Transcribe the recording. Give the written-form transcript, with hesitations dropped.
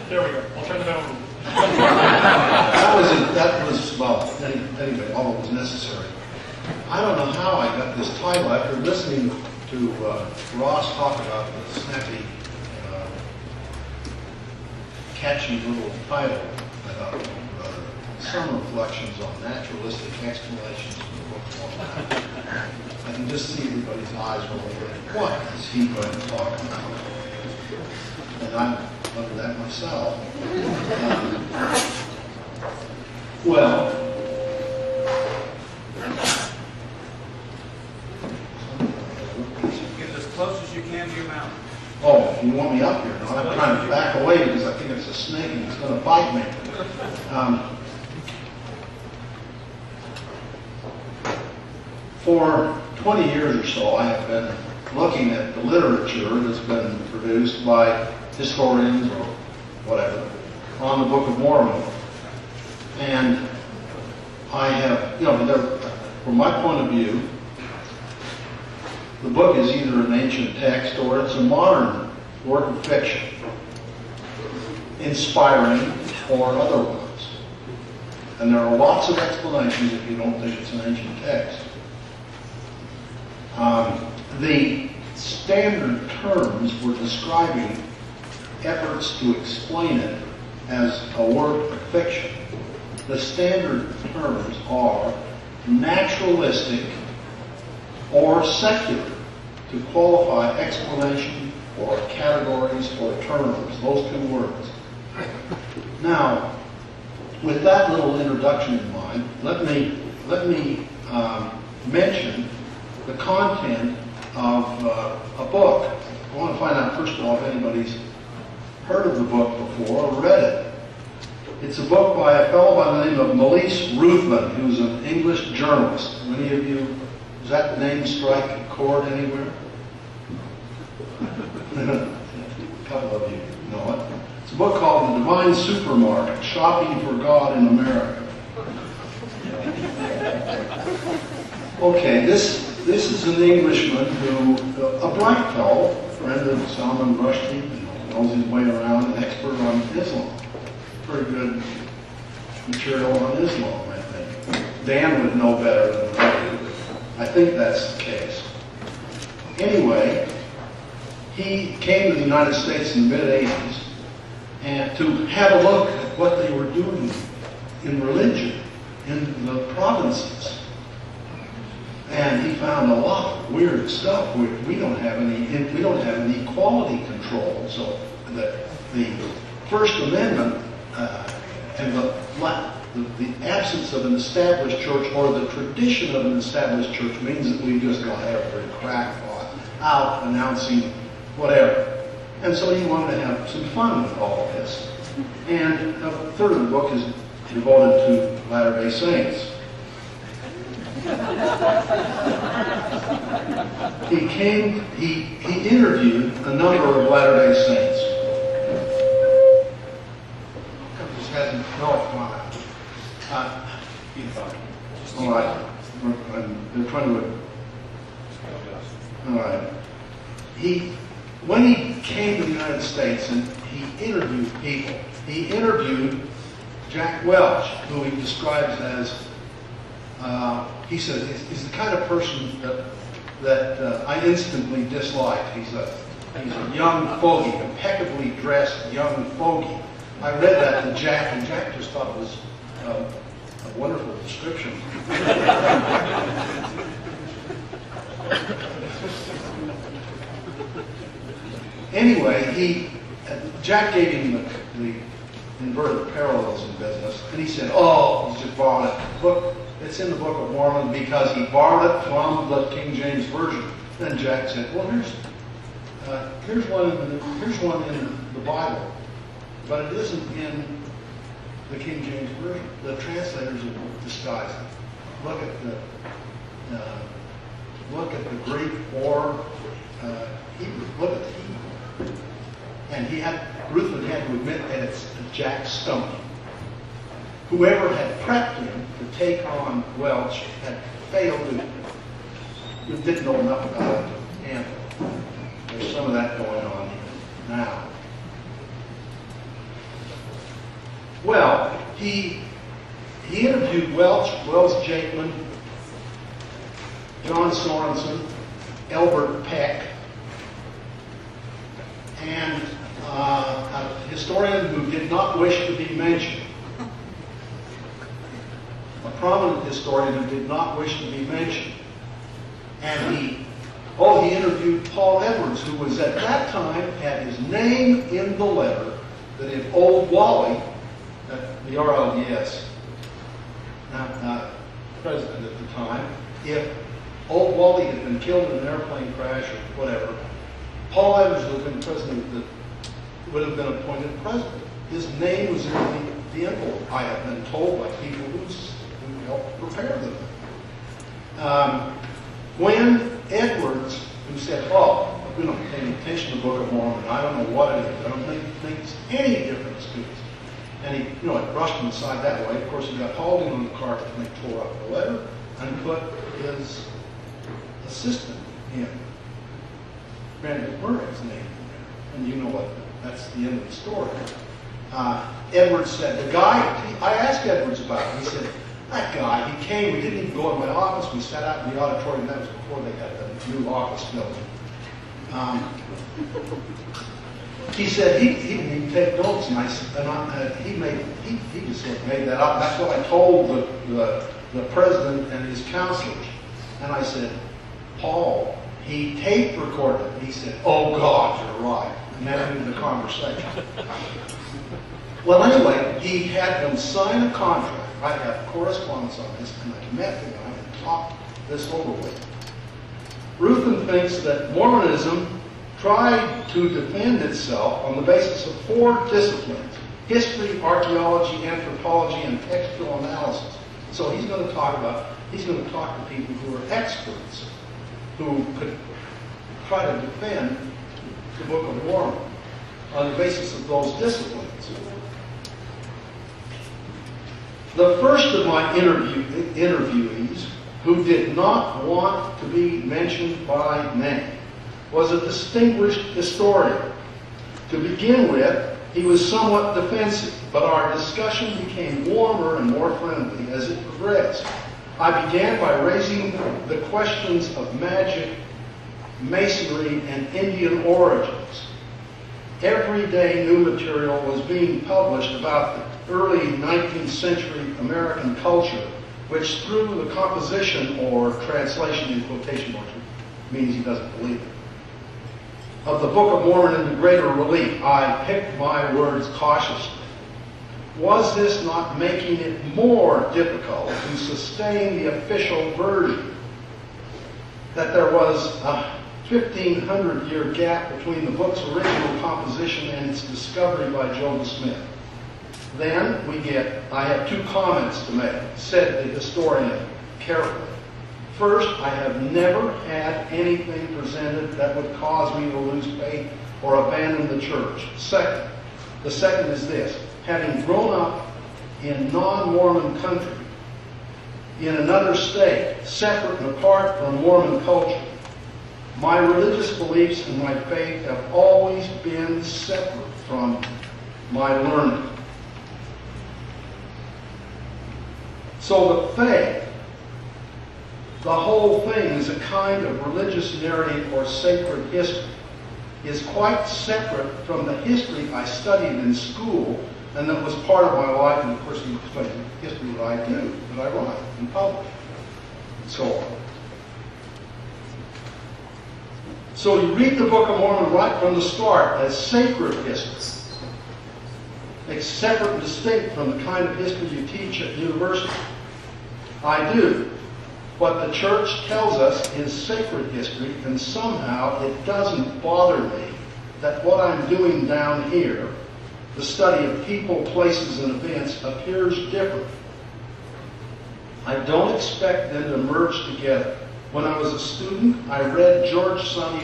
There we go. I'll turn the bell over. Well, anyway, all that was necessary. I don't know how I got this title after listening to Ross talk about the snappy, catchy little title. I thought, some reflections on naturalistic explanations of the Book of Mormon. I can just see everybody's eyes rolling. What is he going to talk about? And I'm under that myself. Well, get as close as you can to your mouth. oh, you want me up here? No, I'm trying to back away because I think it's a snake and it's going to bite me. For 20 years or so, I have been looking at the literature that's been produced by historians or whatever on the Book of Mormon. And I have, from my point of view, the book is either an ancient text or it's a modern work of fiction, inspiring or otherwise. And there are lots of explanations if you don't think it's an ancient text. The standard terms were describing efforts to explain it as a work of fiction. The standard terms are naturalistic or secular to qualify explanation or categories or terms, those two words. Now, with that little introduction in mind, let me mention the content of a book. I want to find out, first of all, if anybody's heard of the book before or read it. It's a book by a fellow by the name of Louis Midgley, who's an English journalist. Many of you, does that name strike a chord anywhere? A couple of you know it. It's a book called The Divine Supermarket, Shopping for God in America. Okay, this is an Englishman who, a bright fellow, friend of Salman Rushdie, knows his way around, an expert on Islam. Pretty good material on Islam, I think. Dan would know better than I do. I think that's the case. Anyway, he came to the United States in the mid-'80s and to have a look at what they were doing in religion in the provinces. And he found a lot of weird stuff. We don't have any quality control. So the First Amendment and the absence of an established church or the tradition of an established church means that we just got every crackpot out announcing whatever. And so he wanted to have some fun with all of this. And a third of the book is devoted to Latter-day Saints. He interviewed a number of Latter-day Saints. This hasn't, no, come on. All right. They're trying to. All right. When he came to the United States and he interviewed people, he interviewed Jack Welch, who he describes as, he says, he's the kind of person that I instantly disliked. He's a young fogey, impeccably dressed young fogey. I read that to Jack, and Jack just thought it was a wonderful description. Anyway, Jack gave him the inverted parallelism business, and he said, "Oh, he's just borrowing it. Look, it's in the Book of Mormon because he borrowed it from the King James Version." Then Jack said, "Well, here's one in the Bible, but it isn't in the King James Version. The translators have disguised it. Look at the Greek or Hebrew. Look at the Hebrew." And Ruthven had to admit that it's Jack Stone. Whoever had prepped him to take on Welch had failed to, didn't know enough about it to handle. There's some of that going on now. Well, he interviewed Wells Jakeman, John Sorensen, Elbert Peck, and a historian who did not wish to be mentioned. A prominent historian who did not wish to be mentioned. And he interviewed Paul Edwards, who was at that time, had his name in the letter that if Old Wally, the RLDS, president at the time, if Old Wally had been killed in an airplane crash or whatever, Paul Edwards would have been president, would have been appointed president. His name was in the envelope, I have been told by people who helped prepare them. When Edwards, who said, "Oh, we don't pay any attention to the Book of Mormon. I don't know what it is. I don't think it makes any difference to us." And he, it brushed him aside that way. Of course, he got hauled in on the carpet and they tore up the letter and put his assistant in, Randy Murray's name in there. And you know what? That's the end of the story. Edwards said, the guy, I asked Edwards about it. He said, that guy, he came, we didn't even go in my office, we sat out in the auditorium, that was before they had the new office building. He said he didn't even take notes, and he just sort of made that up. That's what I told the president and his counselors. And I said, Paul, he tape recorded it. He said, oh God, you're right. And that ended the conversation. Well, anyway, he had them sign a contract. I have correspondence on this, and I met the guy and talked this over with him. Ruthin thinks that Mormonism tried to defend itself on the basis of 4 disciplines: history, archaeology, anthropology, and textual analysis. So he's going to talk to people who are experts, who could try to defend the Book of Mormon on the basis of those disciplines. The first of my interviewees, who did not want to be mentioned by name, was a distinguished historian. To begin with, he was somewhat defensive, but our discussion became warmer and more friendly as it progressed. I began by raising the questions of magic, masonry, and Indian origins. Every day new material was being published about the early 19th century American culture, which through the composition or translation in quotation marks means he doesn't believe it, of the Book of Mormon into greater relief. I picked my words cautiously. Was this not making it more difficult to sustain the official version? That there was a 1,500-year gap between the book's original composition and its discovery by Joseph Smith. Then we get, I have 2 comments to make, said the historian carefully. First, I have never had anything presented that would cause me to lose faith or abandon the church. Second, the second is this: having grown up in non-Mormon country, in another state, separate and apart from Mormon culture, my religious beliefs and my faith have always been separate from my learning. So the faith, the whole thing, is a kind of religious narrative or sacred history, is quite separate from the history I studied in school and that was part of my life, and of course he studied history that I do, that I write and publish, and so on. So you read the Book of Mormon right from the start as sacred history. It's separate and distinct from the kind of history you teach at university. I do. What the church tells us is sacred history, and somehow it doesn't bother me that what I'm doing down here, the study of people, places, and events, appears different. I don't expect them to merge together. When I was a student, I read George Sonny